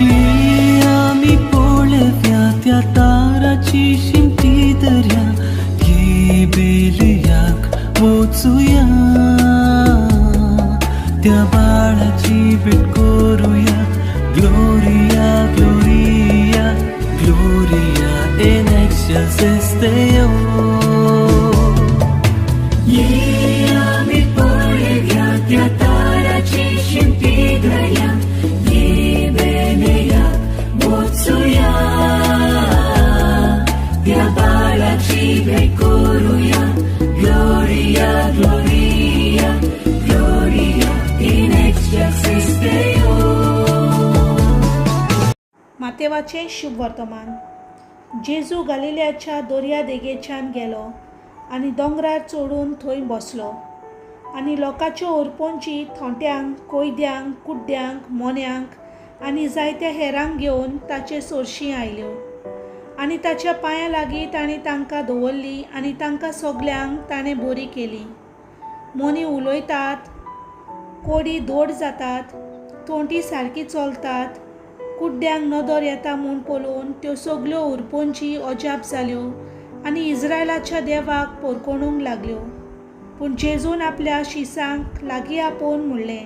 ये आमी पळव्या त्या ताराची शिंपी दर्या, ये बेलयाक वचूया, त्या बाळाची भेट करूया. Gloria Gloria Gloria en excelsis Deo. ये आमी पळव्या त्या ताराची शिंपी दर्या, ये बेलयाक वचूया, त्या बाळाची भेट करूया. Gloria Gloria Gloria in excelsis Deo. मातेवाचें शुभ वर्तमान. जेजू गलिल्याच्या दर्या देगेच्यान गेलो आनी दोंगरार चडून थंय बसलो, आनी लोकांच्यो ओरपोंची थोंट्यांक, कोयद्यांक, कुड्ड्यांक, मोन्यांक आनी जायत्या हेरांक घेवन ताचे सोरशीं आयल्यो, आनी ताच्या पांयां लागीं ताणें तांकां दवरली आनी तांकां सगल्यांक ताणें बरी केली. मोनी उलयतात, कोडी धोड जातात, थोंटी सारकी चलतात, कुड्ड्यांक नदर येता म्हूण पळोवन त्यो सगल्यो उरपोंची अजाप जाल्यो आनी इस्रायलाच्या देवाक पोरकोणूंक लागल्यो. पूण जेजून आपल्या शिसांक लागीं आपोवन म्हणलें,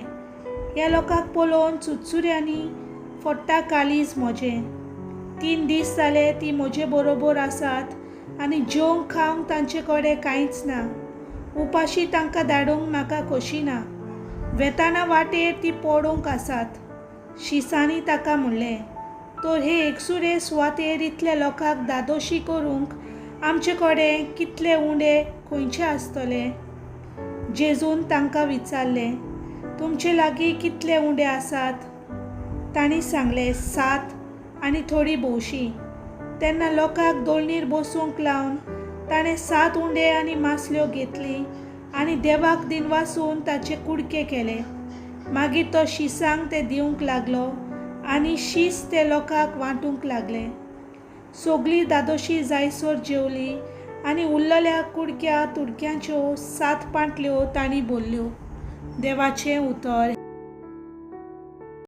ह्या लोकांक पळोवन चुचुऱ्यांनी फोडटा काळीज म्हजें. 3 दीस जाले ती म्हजे बरोबर आसात आनी जेवंक खावंक तांचे कडेन कांयच ना. उपाशी तांकां धाडूंक म्हाका खोशी ना. वेताना वाटेर ती पडूंक आसात. शिसांनी ताका म्हणलें, तर हे एकसुरे सुवातेर इतल्या लोकांक दादोशी करूंक आमचे कडेन कितले उंडे खंयचे आसतले? जेजून तांकां विचारलें, तुमचे लागीं कितले उंडे आसात? तांणी सांगलें, 7 आनी थोडी भोवशी. तेन्ना लोकांक दोळणीर बसूंक लावन ताणें 7 उंडे आनी मासल्यो घेतली आनी देवाक दिनवासून ताचे कुडके केले. मागीर तो शिसांक ते दिवंक लागलो आनी शीस ते लोकांक वांटूंक लागलें. सगळीं दादोशी जायसर जेवली आनी उरलेल्या कुडक्या तुडक्यांच्यो 7 पांटल्यो तांणी भरल्यो. देवाचें उतर.